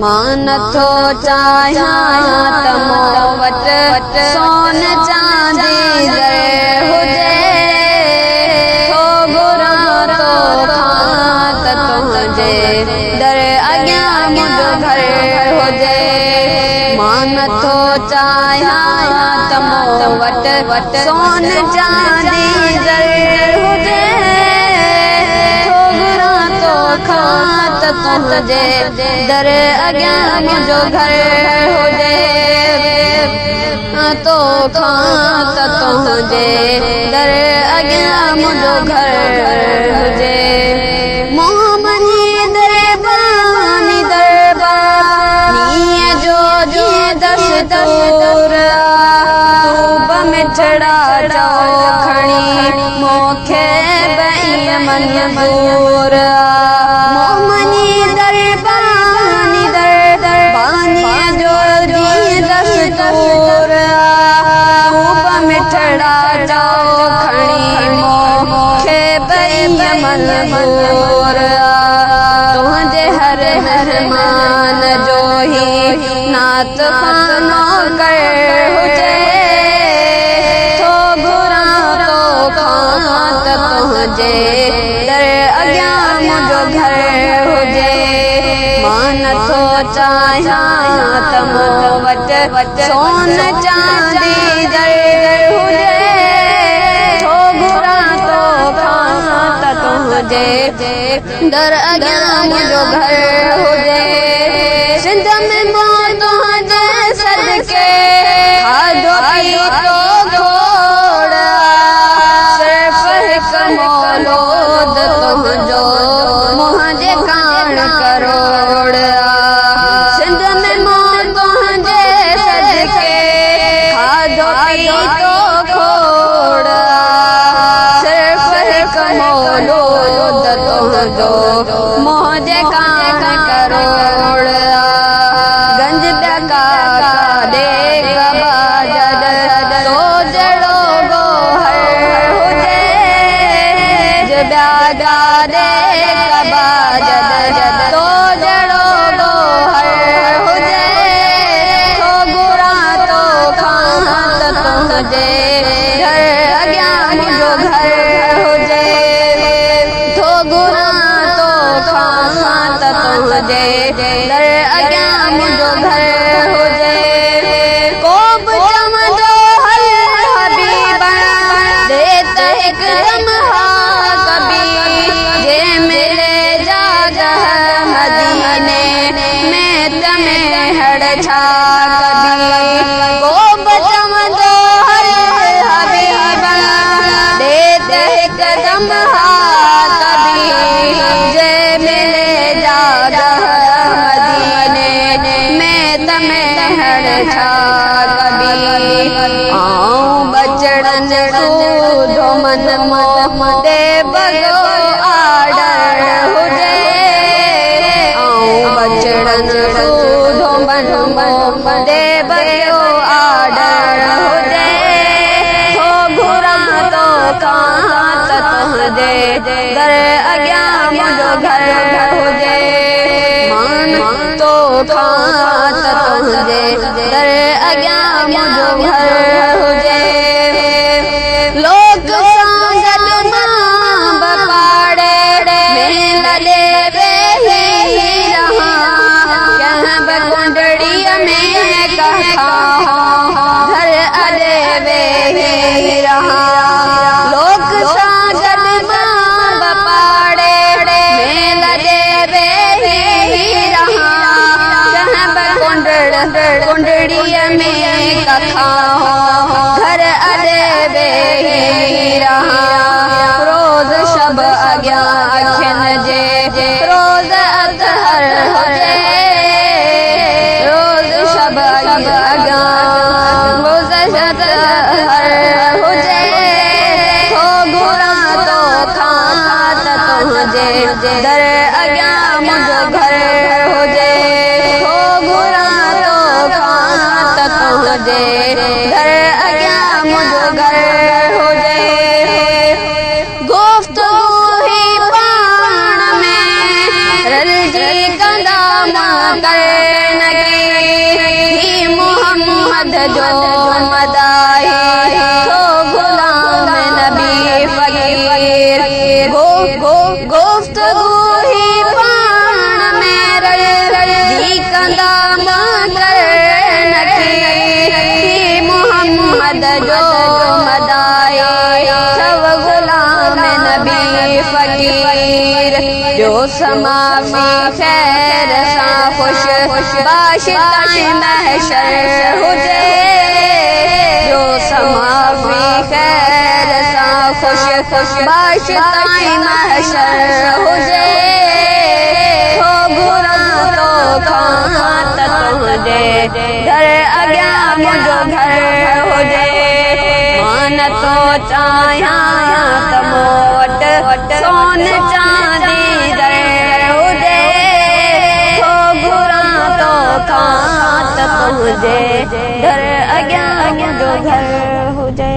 मां नथो चाहियां त मूं वटि सोन चांदी दर हुजे थो घुरां तोखां त तुंहिंजे दर अॻियां मुंहिंजो घर हुजे मां नथो चाहियां त मूं वटि सोन चांदी दर हुजे थो घुरां तोखां त तुंहिंजे दर अॻियां मुंहिंजो घर हुजे तोखां त तुंहिंजे दर अॻियां मुंहिंजो घर हुजे मोहम्मदी दरबानी दरबानी जो जीअं दस्तूर तूं मिठड़ा चओ खणी मूंखे बई मंज़ूर मोहम्मदी दरबानी जो जीअं दस्तूर तूं मिठड़ा चओ खणी मूंखे बई मंज़ूर तुंहिंजे हर मेहमान जो ही नात खानो कर हुजे थो घुरां तोखां त तुंहिंजे दर अॻियां मुंहिंजो घर हुजे मां नथो चाहियां त मूं वटि सोन चांदी दर हुजे थो घुरां तोखां त तुंहिंजे दर अॻियां मुंहिंजो घर हुजे सिंध में मां तुंहिंजे सदके खाधो पीतो खोड़ सिर्फ़ हिकु मौलूद तुंहिंजो मुंहिंजे कान करोड़ सिंध में मां तुंहिंजे सदके खाधो पीतो खोड़ सिर्फ़ हिकु मौलूद तुंहिंजो मुंहिंजे कान करोड़ गंज प्या काॾे कबाजद तो जहिड़ो गोहर हुजे ॿिया काॾे कबाजद तो जहिड़ो गोहर हुजे थो घुरां तोखां त तुंहिंजे घर अॻियां मुंहिंजो घर हुजे थो घुरां तोखां त तुंहिंजे दर अॻियां मुंहिंजो घर हुजे को बि चवंदो हल हबीबा दे त हिकदम हा कबी जे मिले जागह मदीने में त मेहड़ छा कबी को बि चवंदो हल हबीबा दे त हिकदम हा कबी जे मिले जागह मदीने में त मेहड़ छा कबी आऊं बचड़न सूधो मन मोह दे बगो आडर हुजे आऊं बचड़न सूधो मन मोह दे बगो आडर हुजे थो घुरां तोखां त तुंहिंजे दर अॻियां मुंहिंजो घर हुजे मां तोखां त तुंहिंजे दर अॻियां मुंहिंजो घर हुजे लोक सां गॾु मां बपाड़े में लॾे वेही रहां कंहिं बि कुंडड़ीअ में कखां घर अॾे वेही रहां लोक सां गॾु मां बपाड़े में लॾे वेही रहां कंहिं बि कुंडड़ीअ में कखां घर अॾे वेही रहां रोज़ शब अॻियां अखियुनि जे रोज़ अतहर हुजे रोज़ शब अॻियां रोज़ अतहर हुजे थो घुरां तोखां त तुंहिंजे दर अॻियां मुंहिंजो घर हुजे थो घुरां तोखां त तुंहिंजे दर अॻियां मुंहिंजो घर हुजे गुफ़्तगू ही पाण में रलिजी कंदा मां कर गुफ़्तगू ही पाण में जी कंदा कर नखी मोहम्मद जो मदाए सब गुलाम नबी फ़कीर जो समा में खैर सा खुश बाशिताए महशर हुजे जो समा में खैर सा खुश बाशिताए महशर हुजे हो घुरा तो खात तुझे घर अॻियां मुंहिंजो घर हुजे मान तो चाहियां त मूं वटि सोन चांदी दर हुजे हो घुरा तो खात तुझे घर अॻियां मुंहिंजो घर हुजे।